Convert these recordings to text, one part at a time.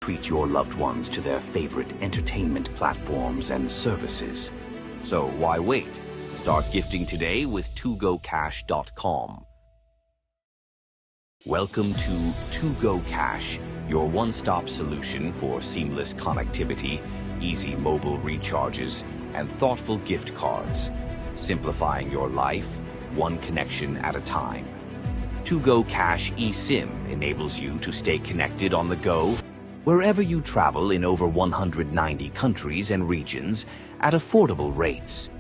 Treat your loved ones to their favorite entertainment platforms and services. So why wait? Start gifting today with togocash.com. Welcome to To Cash, your one-stop solution for seamless connectivity, easy mobile recharges, and thoughtful gift cards, simplifying your life one connection at a time. To Cash eSIM enables you to stay connected on the go wherever you travel in over 190 countries and regions at affordable rates.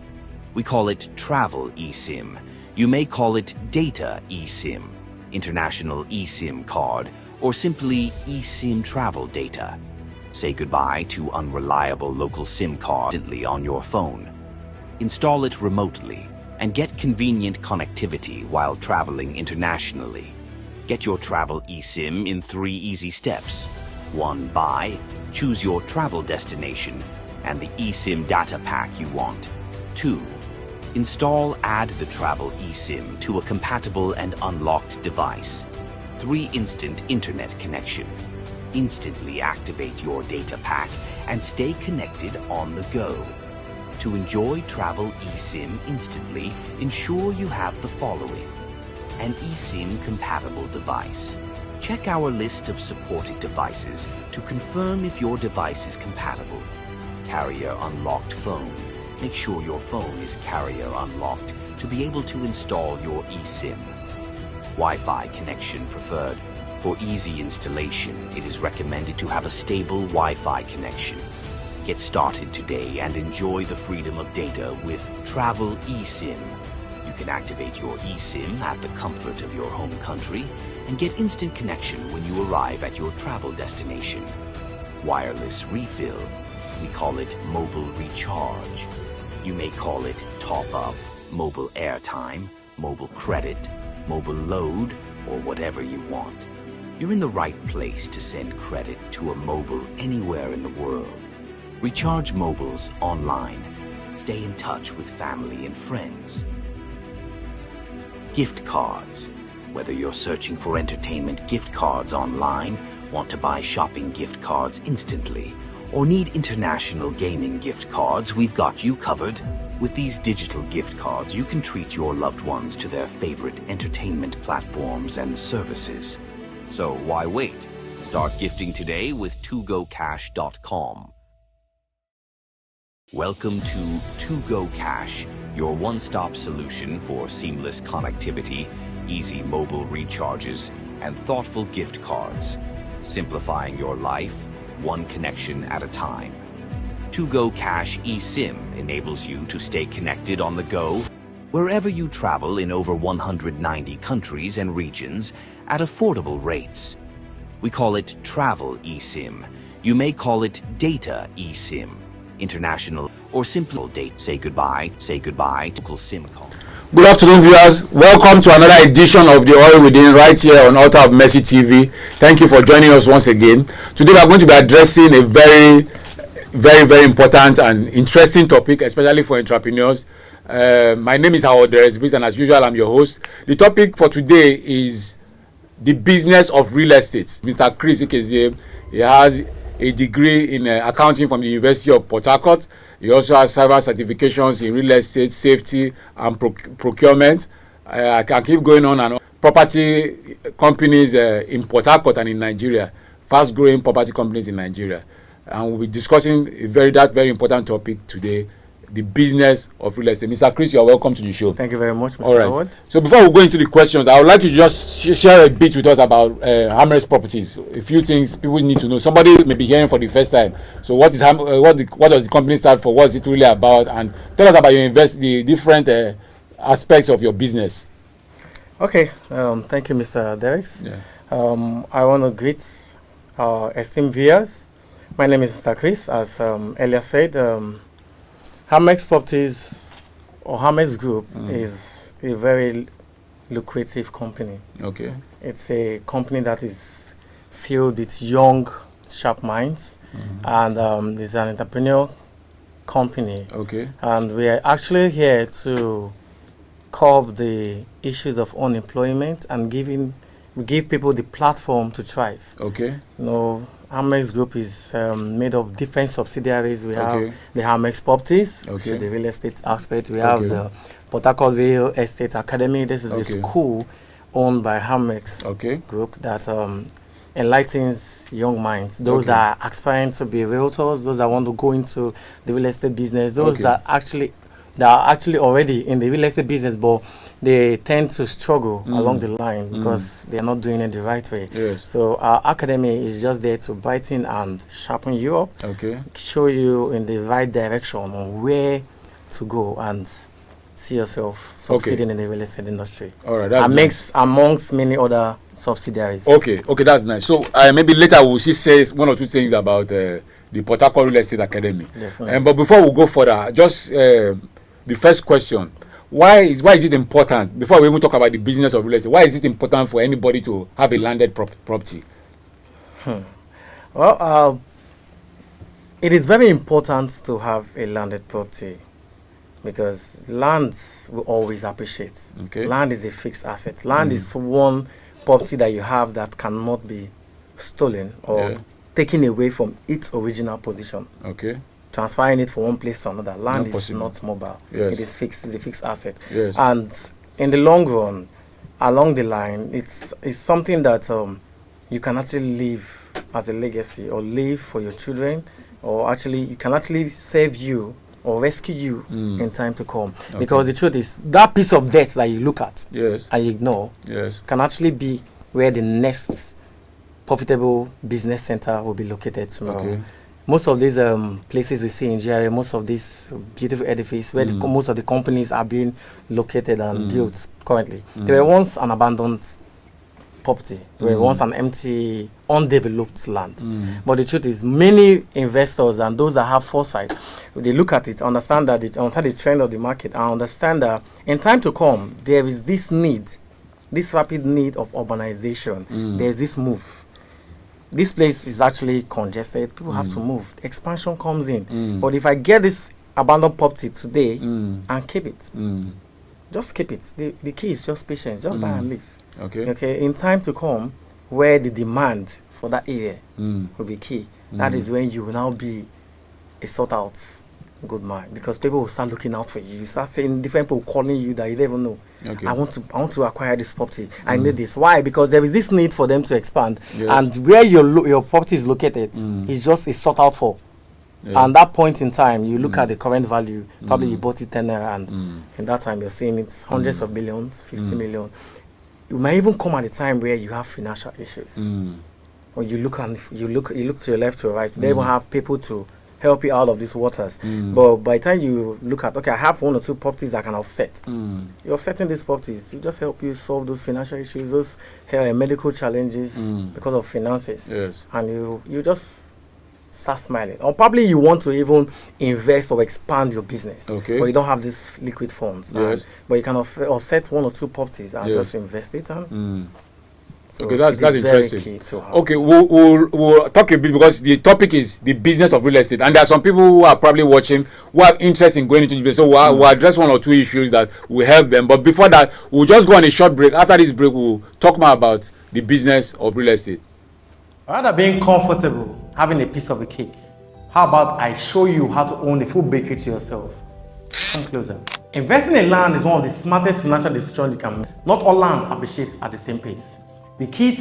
We call it Travel eSIM. You may call it Data eSIM, International eSIM card, or simply eSIM travel data. Say goodbye to unreliable local SIM card instantly on your phone. Install it remotely and get convenient connectivity while traveling internationally. Get your travel eSIM in 3 easy steps. 1. Buy, choose your travel destination and the eSIM data pack you want. 2. Install, add the travel eSIM to a compatible and unlocked device. 3. Instant internet connection. Instantly activate your data pack and stay connected on the go. To enjoy travel eSIM instantly, ensure you have the following: an eSIM compatible device. Check our list of supported devices to confirm if your device is compatible. Carrier unlocked phone. Make sure your phone is carrier unlocked to be able to install your eSIM. Wi-Fi connection preferred. For easy installation, it is recommended to have a stable Wi-Fi connection. Get started today and enjoy the freedom of data with Travel eSIM. You can activate your eSIM at the comfort of your home country and get instant connection when you arrive at your travel destination. Wireless refill. We call it mobile recharge. You may call it top-up, mobile airtime, mobile credit, mobile load, or whatever you want. You're in the right place to send credit to a mobile anywhere in the world. Recharge mobiles online. Stay in touch with family and friends. Gift cards. Whether you're searching for entertainment gift cards online, want to buy shopping gift cards instantly, or need international gaming gift cards, we've got you covered. With these digital gift cards, you can treat your loved ones to their favorite entertainment platforms and services. So why wait? Start gifting today with togocash.com. Welcome to Cash, your one-stop solution for seamless connectivity, easy mobile recharges, and thoughtful gift cards, simplifying your life one connection at a time. Cash eSIM enables you to stay connected on the go wherever you travel in over 190 countries and regions at affordable rates. We call it Travel eSIM. You may call it Data eSIM, International, or simple date. Say goodbye to local SIM card. Good afternoon, viewers. Welcome to another edition of The Oil Within right here on Altar of Mercy TV. Thank you for joining us once again. Today we are going to be addressing a very important and interesting topic, especially for entrepreneurs. My name is Howard Deresbis, and as usual, I'm your host. The topic for today is the business of real estate. Mr. Chris Ikezie, he has a degree in accounting from the University of Port Harcourt. He also has several certifications in real estate, safety, and procurement. I can keep going on and on. Property companies in Port Harcourt and in Nigeria, fast-growing property companies in Nigeria. And we'll be discussing that very important topic today, the business of real estate. Mr. Chris, you are welcome to the show. Thank you very much, Mr. All right. Howard. So before we go into the questions, I would like you to just share a bit with us about Hamres Properties. A few things people need to know. Somebody may be hearing for the first time. So what does the company stand for? What is it really about? And tell us about the different aspects of your business. Okay. Thank you, Mr. Derek. Yeah. I want to greet our esteemed viewers. My name is Mr. Chris. As earlier said, Hamex Properties or Hamex Group is a very lucrative company. Okay. It's a company that is filled with young, sharp minds, and it's an entrepreneurial company. Okay. And we are actually here to curb the issues of unemployment and give people the platform to thrive. Okay. You know, Amex Group is made of different subsidiaries. We have the Amex Properties, which is the real estate aspect. We have the Port Harcourt Real Estate Academy. This is a school owned by Amex Group that enlightens young minds. Those that are aspiring to be realtors, those that want to go into the real estate business, those that are actually already in the real estate business, but they tend to struggle along the line because they're not doing it the right way. So our academy is just there to brighten and sharpen you up, show you in the right direction on where to go and see yourself succeeding in the real estate industry. All right, that's nice. Amongst many other subsidiaries. Okay, that's nice. So maybe later we'll say one or two things about the Port Harcourt Real Estate Academy. But before we go further, just the first question: why is it important? Before we even talk about the business of real estate, why is it important for anybody to have a landed property? Well, it is very important to have a landed property because lands will always appreciate. Land is a fixed asset. Land is one property that you have that cannot be stolen or taken away from its original position. Transferring it from one place to another. Land is not mobile. It is fixed. It's a fixed asset. And in the long run, along the line, it's something that you can actually leave as a legacy or leave for your children, or actually you can actually save you or rescue you in time to come. Because the truth is, that piece of debt that you look at and you ignore can actually be where the next profitable business center will be located tomorrow. Most of these places we see in GRA, most of these beautiful edifices where most of the companies are being located and built currently, they were once an abandoned property. They were once an empty, undeveloped land. But the truth is, many investors and those that have foresight, they look at it, understand the trend of the market, and understand that in time to come, there is this rapid need of urbanization. There's this move. This place is actually congested. People have to move. Expansion comes in. But if I get this abandoned property today and keep it, just keep it. The key is just patience. Just buy and live. In time to come, where the demand for that area will be key, that is when you will now be a sought out good man, because people will start looking out for you. You start saying different people calling you that you don't even know. I want to acquire this property. I need this. Why? Because there is this need for them to expand, and where your property is located is just a sought out for. And that point in time, you look at the current value. Probably you bought it 10 naira, and in that time you're seeing it's hundreds of millions, 50 million. You might even come at a time where you have financial issues. Or you look to your left to your right. They even have people to help you out of these waters. But by the time you look at, I have one or two properties that can offset. You're offsetting these properties. You just help you solve those financial issues, those medical challenges because of finances. And you just start smiling. Or probably you want to even invest or expand your business, but you don't have these liquid funds. But you can offset one or two properties and just invest it. So that's interesting. Okay, we'll talk a bit, because the topic is the business of real estate, and there are some people who are probably watching who have interest in going into the business. So we'll address one or two issues that will help them. But before that, we'll just go on a short break. After this break, we'll talk more about the business of real estate. Rather being comfortable having a piece of the cake, how about I show you how to own a full bakery to yourself? Come closer. Investing in land is one of the smartest financial decisions you can make. Not all lands appreciate at the same pace. The key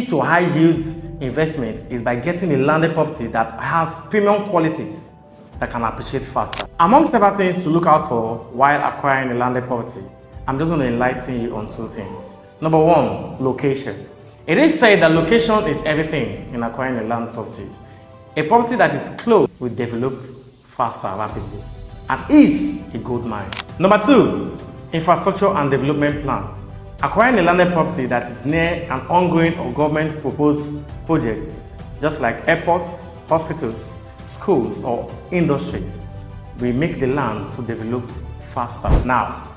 to high yield investment is by getting a landed property that has premium qualities that can appreciate faster. Among several things to look out for while acquiring a landed property, I'm just going to enlighten you on two things. Number one, location. It is said that location is everything in acquiring a land property. A property that is close will develop faster, rapidly, and is a gold mine. Number two, infrastructure and development plans. Acquiring a landed property that is near an ongoing or government proposed projects, just like airports, hospitals, schools, or industries, will make the land to develop faster. Now,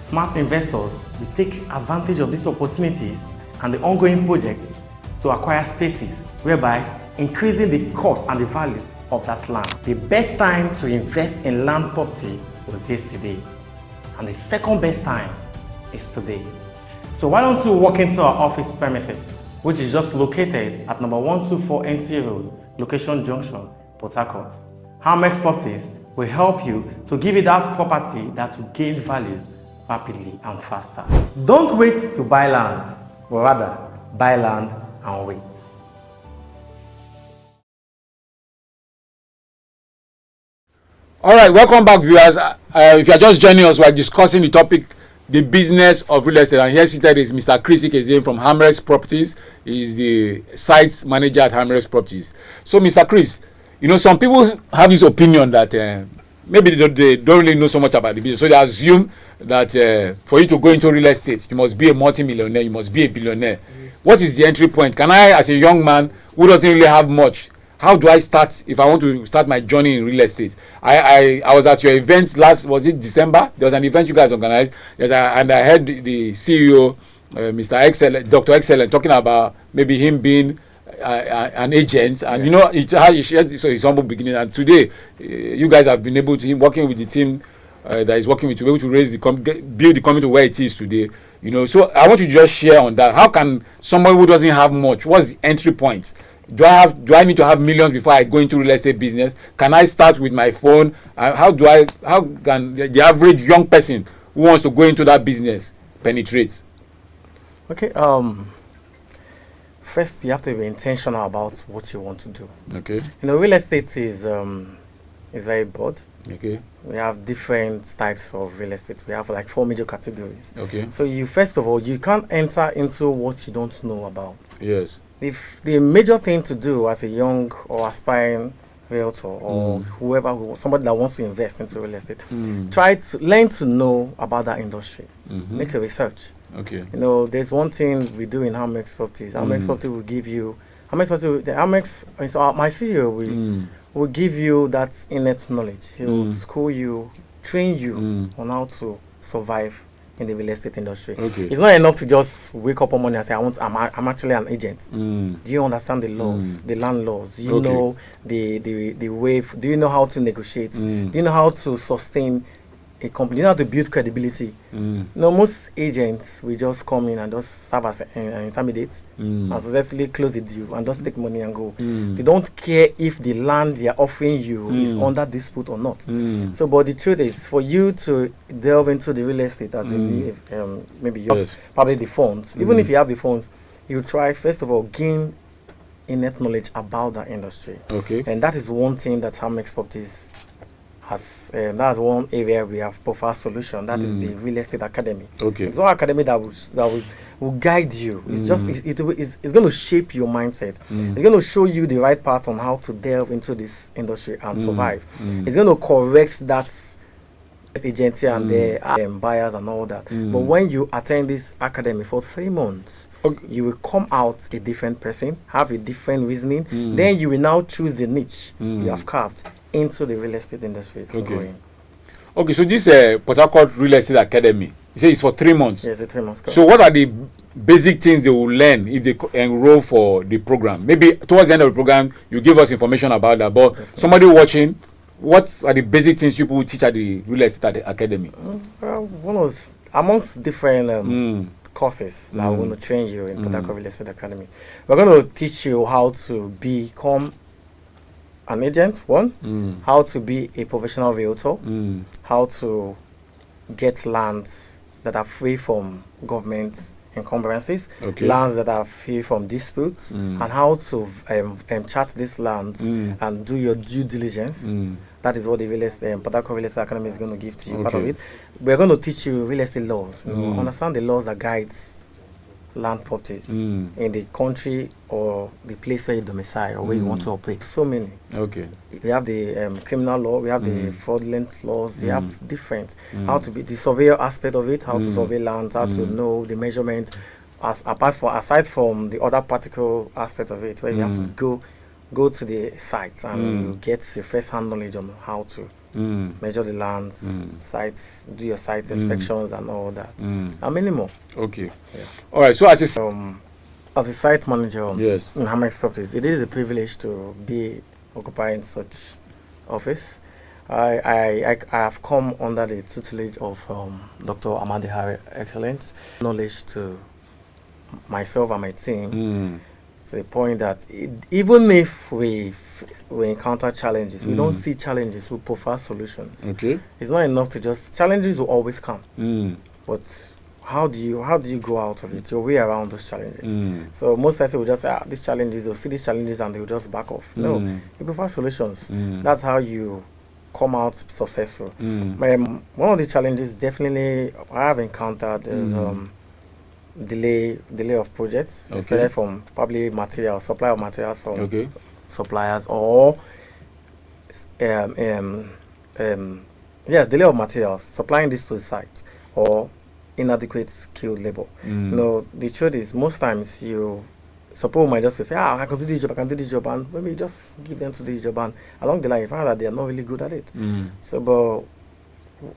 smart investors will take advantage of these opportunities and the ongoing projects to acquire spaces, whereby increasing the cost and the value of that land. The best time to invest in land property was yesterday, and the second best time is today. So why don't you walk into our office premises, which is just located at number 124 NT Road, Location Junction, Port Harcourt. Hamex Properties will help you to give you that property that will gain value rapidly and faster. Don't wait to buy land, but rather buy land and wait. All right, welcome back, viewers. If you are just joining us, we are discussing the topic, the business of real estate. And here seated is Mr. Chris Ikezie from Hamex Properties. He's the site manager at Hamex Properties. So, Mr. Chris, you know, some people have this opinion that maybe they don't really know so much about the business. So they assume that for you to go into real estate, you must be a multi-millionaire, you must be a billionaire. What is the entry point? Can I, as a young man who doesn't really have much, how do I start if I want to start my journey in real estate? I was at your event was it December? There was an event you guys organized. Yes, and I heard the CEO, Mr. Excellent, Dr. Excellent, talking about maybe him being an agent. And you know, he shared this his humble beginning. And today, you guys have been able to, working with the team that is working with, to be able to raise build the company to where it is today. You know, so I want you to just share on that. How can someone who doesn't have much, what's the entry point? Do I need to have millions before I go into real estate business? Can I start with my phone? How can the average young person who wants to go into that business penetrate? Okay. First, you have to be intentional about what you want to do. Okay. You know, real estate is very broad. Okay. We have different types of real estate. We have like 4 major categories. Okay. So you first of all, you can't enter into what you don't know about. Yes. If the major thing to do as a young or aspiring realtor or somebody that wants to invest into real estate, try to learn to know about that industry. Make a research. Okay. You know, there's one thing we do in Hamex Properties. Hamex Properties will give you my CEO will give you that innate knowledge. He will school you, train you on how to survive in the real estate industry. Okay. It's not enough to just wake up one morning and say, I'm actually an agent. Do you understand the laws, the land laws? Do you know the way? Do you know how to negotiate? Do you know how to sustain a company? Do you know how to build credibility? You know, most agents will just come in and just serve as an intermediate and successfully close the deal and just take money and go. They don't care if the land they are offering you is under dispute or not. So, but the truth is, for you to delve into the real estate as maybe you have probably the funds, even if you have the funds, you try first of all gain innate knowledge about that industry. Okay. And that is one thing that Hamex Properties has. That's one area we have profile solution. That is the real estate academy. Okay. It's one academy that will guide you. It's just it's going to shape your mindset. It's going to show you the right path on how to delve into this industry and survive. It's going to correct that agency and their buyers and all that. But when you attend this academy for 3 months, you will come out a different person, have a different reasoning. Then you will now choose the niche you have carved into the real estate industry. Okay, so this Port Harcourt Real Estate Academy, you say it's for 3 months. Yes, a 3 months course. So what are the basic things they will learn if they enroll for the program? Maybe towards the end of the program, you give us information about that. But somebody watching, what are the basic things people will teach at the Real Estate Academy? Amongst different courses that we're going to train you in Port Harcourt Real Estate Academy, we're going to teach you how to become an agent, how to be a professional realtor, how to get lands that are free from government encumbrances, lands that are free from disputes, and how to chart these lands and do your due diligence. That is what the Port Harcourt Real Estate Academy is going to give to you. Part of it, we're going to teach you real estate laws. You know, understand the laws that guides land properties in the country or the place where you domicile or where you want to operate. So many. Okay. We have the criminal law, we have the fraudulent laws, we have different. How to be the surveyor aspect of it, how to survey lands, how to know the measurement, aside from the other particular aspect of it, where you have to go to the sites and you get the first-hand knowledge on how to measure the lands, sites, do your site inspections and all that, and many more. Okay. Yeah. All right. So as a site manager in Hamex Properties, it is a privilege to be occupying such office. I have come under the tutelage of Dr. Amadi Hari Excellence, knowledge to myself and my team to the point that even if we encounter challenges, we don't see challenges, we prefer solutions. Okay. It's not enough to just, challenges will always come. But how do you go out of it? Your way around those challenges. So most people will just say, these challenges, they'll see these challenges and they'll just back off. No, you prefer solutions. That's how you come out successful. One of the challenges definitely I have encountered is delay of projects, especially from probably materials, supply of materials from suppliers, or delay of materials, supplying this to the site, or inadequate skilled labor. The truth is most times suppose might just say, I can do this job, and maybe just give them to this job, and along the line you find that they are not really good at it. So, but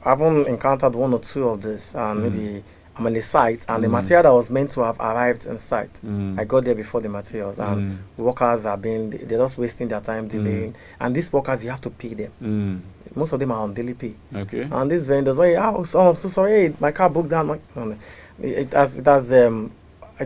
I haven't encountered one or two of this, and maybe I'm on the site, and the material that was meant to have arrived on site, I got there before the materials, and workers they're just wasting their time delaying, and these workers, you have to pay them. Most of them are on daily pay. And these vendors, I'm so sorry, hey, my car broke down. It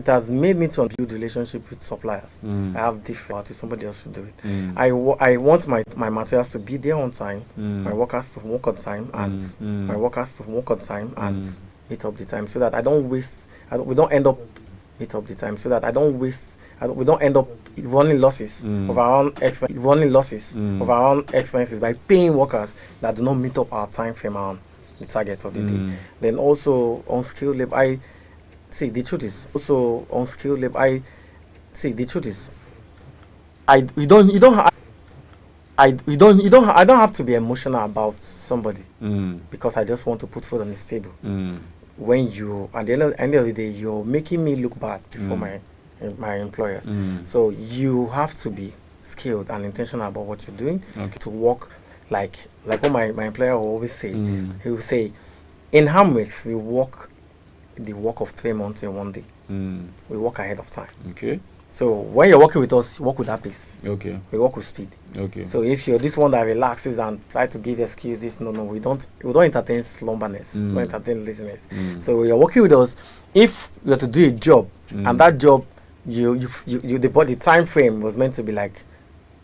has made me to build relationship with suppliers. I have difficulty, somebody else should do it. I want my materials to be there on time, my workers to work on time, and my workers to work on time and meet up the time, so that I don't waste. We don't end up meet up the time, so that I don't waste. We don't end up running losses of our own expenses by paying workers that do not meet up our time frame and the target of the day. Then also on skilled labor, I don't have to be emotional about somebody because I just want to put food on the table. When you at the end of the day, you're making me look bad before my employers. So you have to be skilled and intentional about what you're doing to work like what my employer will always say. He will say, in Hamweeks we work the work of 3 months in 1 day. We work ahead of time. So when you're working with us, work with that pace. We work with speed. So if you're this one that relaxes and try to give excuses, no, we don't entertain slumberness. We don't entertain laziness. So when you're working with us, if you have to do a job and that job the time frame was meant to be like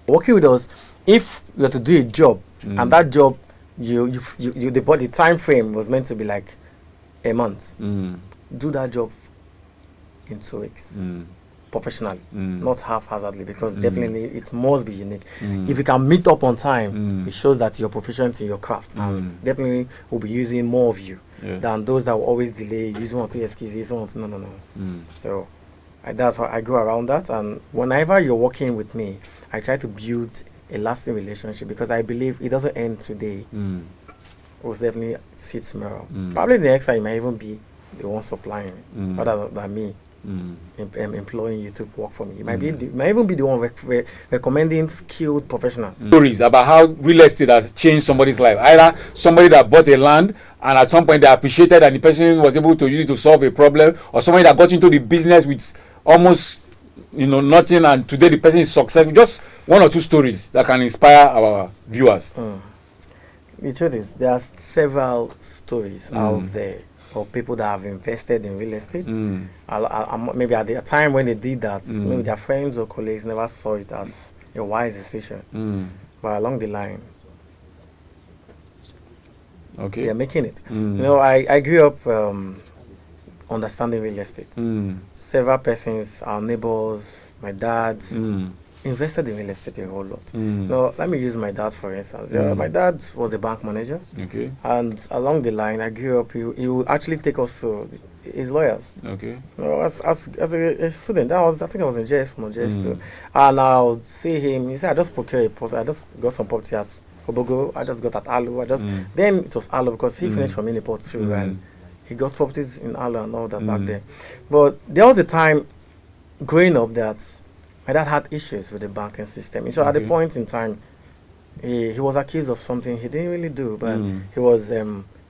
working with us, if you have to do a job and that job the time frame was meant to be like a month, do that job in 2 weeks. Professionally, not haphazardly, because definitely it must be unique. If you can meet up on time, it shows that you're proficient in your craft, and definitely will be using more of you than those that will always delay, use 1 or 2 excuses. No. So that's how I go around that. And whenever you're working with me, I try to build a lasting relationship, because I believe it doesn't end today. We'll definitely see tomorrow. Probably the next time you might even be the one supplying rather than me employing you to work for me. You might even be the one recommending skilled professionals. Stories about how real estate has changed somebody's life. Either somebody that bought a land and at some point they appreciated and the person was able to use it to solve a problem, or somebody that got into the business with almost nothing, and today the person is successful. Just 1 or 2 stories that can inspire our viewers. The truth is, there are several stories out there of people that have invested in real estate. Maybe at the time when they did that, maybe their friends or colleagues never saw it as a wise decision. But along the line, they are making it. I grew up understanding real estate. Several persons, our neighbors, my dad, invested in real estate a whole lot. Let me use my dad for instance. My dad was a bank manager, and along the line I grew up, he would actually take us to his lawyers. As a student, I think I was in JS1 or JS2, and I would see him. He said, I just procured a property, I just got some property at Obogo, I just got at Alu, then it was Alu because he finished from Miniport too, and he got properties in Alu and all that back then. But there was a time growing up that my dad had issues with the banking system. So at the point in time, he was accused of something he didn't really do, but he was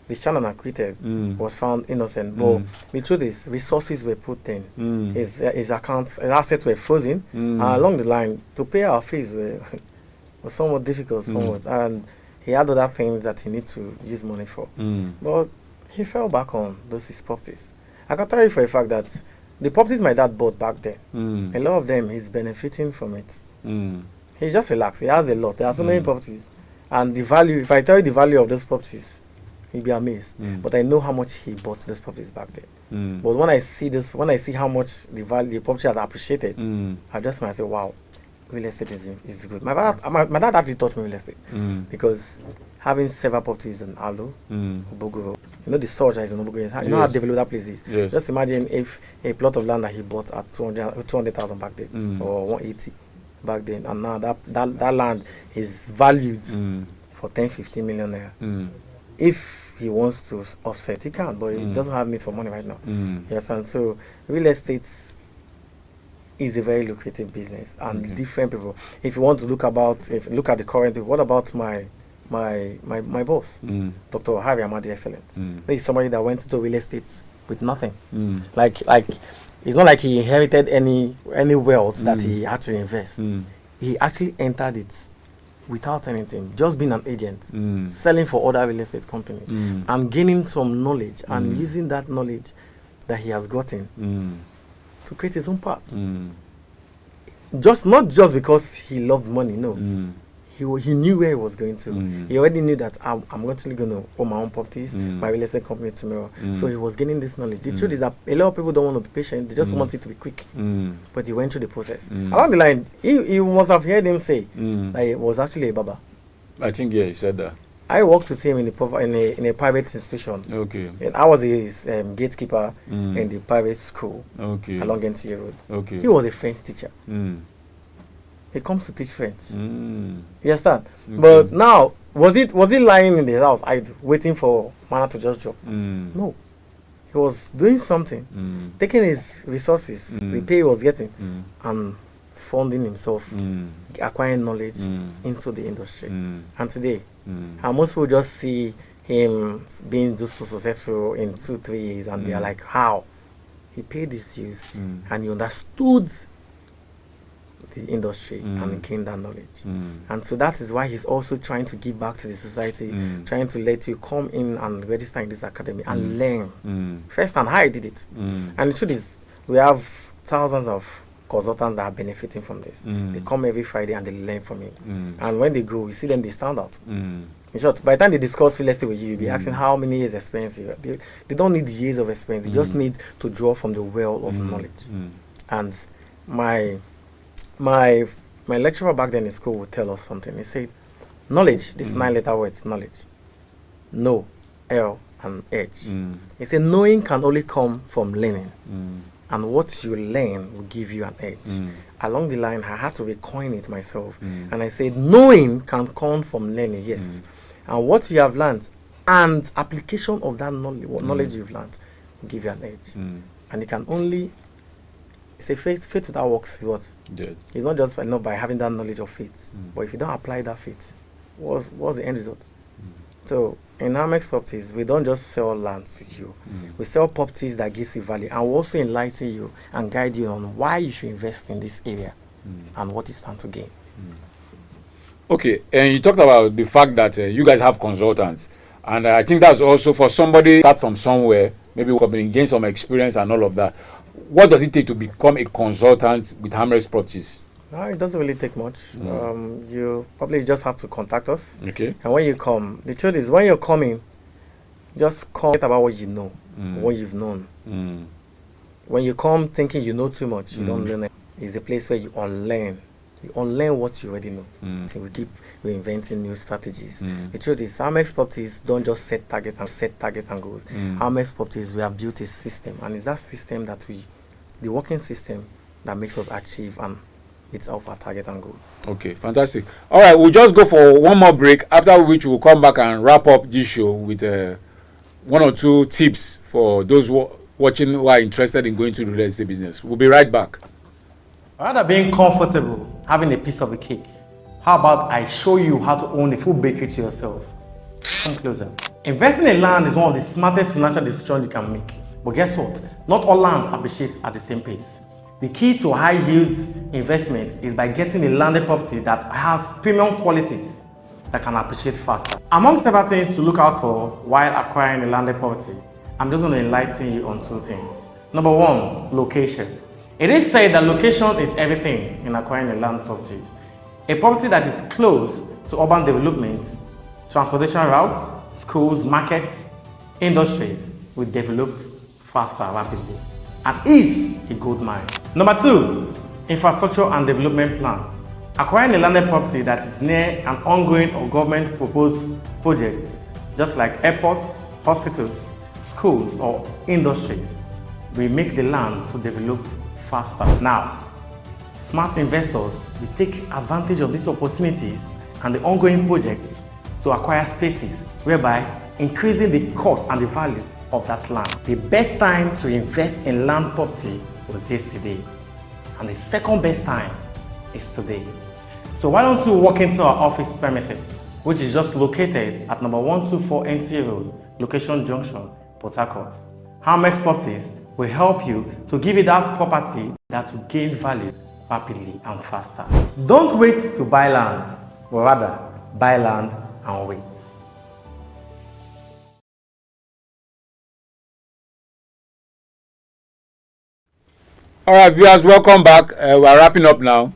discharged and acquitted, was found innocent. But the truth is, resources were put in. His accounts, his assets were frozen, and along the line, to pay our fees was somewhat difficult, and he had other things that he needed to use money for. But he fell back on those his properties. I can tell you for a fact that the properties my dad bought back then, a lot of them he's benefiting from it. He's just relaxed. He has a lot. There are so many properties. And the value, if I tell you the value of those properties, you'll be amazed. But I know how much he bought those properties back then. But when I see how much the property had appreciated, I just might say, wow, real estate is good. My dad actually taught me real estate because having several properties in Alo, Obogoro, you know the surge that is in Obogoro, you know how developed that place is. Yes. Just imagine if a plot of land that he bought at 200,000 back then, or 180 back then, and now that land is valued for 10-15 million naira. If he wants to offset, he can, but he doesn't have need for money right now. Yes, and so real estate is a very lucrative business, and different people. If you want to look at the current people, what about my boss, Dr. Harry Amadi Excellent? He is somebody that went into real estate with nothing. Like it's not like he inherited any wealth that he had to invest. He actually entered it without anything, just being an agent, selling for other real estate companies, and gaining some knowledge and using that knowledge that he has gotten to create his own path. Not just because he loved money, no. He knew where he was going to. He already knew that I'm actually going to own my own properties, my real estate company tomorrow. So he was gaining this knowledge. The truth is that a lot of people don't want to be patient. They just want it to be quick. But he went through the process. Along the line, you must have heard him say that he was actually a Baba. I think, yeah, he said that. I worked with him in a private institution. Okay. And I was his gatekeeper in the private school along NTA Road. Okay. He was a French teacher. He comes to teach French. You understand? But now, was it lying in the house idle, waiting for manna to just drop? No. He was doing something, taking his resources, the pay he was getting, and funding himself, acquiring knowledge into the industry. And today, and most people just see him being so successful in 2-3 years, and they are like, how? He paid his dues, and he understood the industry and gain that knowledge. And so that is why he's also trying to give back to the society, trying to let you come in and register in this academy and learn first and how I did it. And the truth is, we have thousands of consultants that are benefiting from this. They come every Friday and they learn from him. And when they go, we see them, they stand out. In short, by the time they discuss real estate with you, you'll be asking how many years experience you have. They don't need years of experience. They just need to draw from the well of knowledge. And my lecturer back then in school would tell us something. He said, knowledge, this 9-letter words, knowledge. Know, L, and edge. He said, knowing can only come from learning. And what you learn will give you an edge. Along the line, I had to recoin it myself. And I said, knowing can come from learning, yes. And what you have learned and application of that knowledge, what knowledge you've learned, will give you an edge. And it can only, say faith without works is what? Dead. It's not just by having that knowledge of faith. But if you don't apply that faith, what's the end result? So in Amex Properties, we don't just sell land to you. We sell properties that gives you value, and we also enlighten you and guide you on why you should invest in this area and what you stand to gain. Okay, and you talked about the fact that you guys have consultants, and I think that's also for somebody start from somewhere, maybe gain some experience and all of that. What does it take to become a consultant with Amex Properties? It doesn't really take much. You probably just have to contact us. Okay. And when you come, the truth is, when you're coming, just come about what you know, what you've known. When you come thinking you know too much, you don't learn it. It's the place where you unlearn. You unlearn what you already know. So we keep reinventing new strategies. The truth is, Amex Properties don't just set targets and goals. Amex Properties, we have built a system, and it's that system that the working system that makes us achieve and meet up our target and goals. Okay, fantastic. All right, we'll just go for one more break, after which we'll come back and wrap up this show with 1 or 2 tips for those watching who are interested in going to the real estate business. We'll be right back. Rather being comfortable having a piece of a cake, how about I show you how to own a full bakery to yourself? Come closer. Investing in land is one of the smartest financial decisions you can make. But guess what? Not all lands appreciate at the same pace. The key to high yield investments is by getting a landed property that has premium qualities that can appreciate faster. Among several things to look out for while acquiring a landed property, I'm just going to enlighten you on 2 things. Number one, location. It is said that location is everything in acquiring a land property. A property that is close to urban development, transportation routes, schools, markets, industries will develop faster, rapidly, and is a gold mine. Number two, infrastructure and development plans. Acquiring a landed property that is near an ongoing or government proposed projects, just like airports, hospitals, schools, or industries, will make the land to develop faster. Now, smart investors will take advantage of these opportunities and the ongoing projects to acquire spaces, whereby increasing the cost and the value of that land. The best time to invest in land property was yesterday, and the second best time is today. So why don't you walk into our office premises, which is just located at number 124 NT Road, Location Junction, Port Harcourt. Hamex Properties will help you to give you that property that will gain value rapidly and faster. Don't wait to buy land, but rather buy land and wait. All right, viewers, welcome back. We're wrapping up now.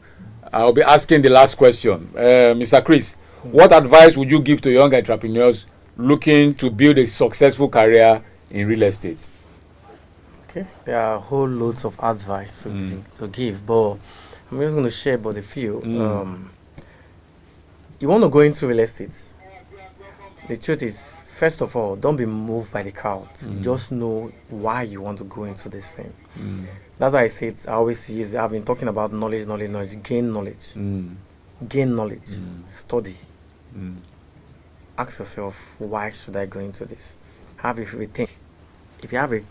I'll be asking the last question. Mr. Chris, what advice would you give to young entrepreneurs looking to build a successful career in real estate? Okay, there are whole loads of advice to give, but I'm just going to share about a few. You want to go into real estate. The truth is, first of all, don't be moved by the crowd. Just know why you want to go into this thing. That's why I say it. I always use. I've been talking about knowledge. Gain knowledge. Gain knowledge. Study. Ask yourself, why should I go into this? Have a think. If you have a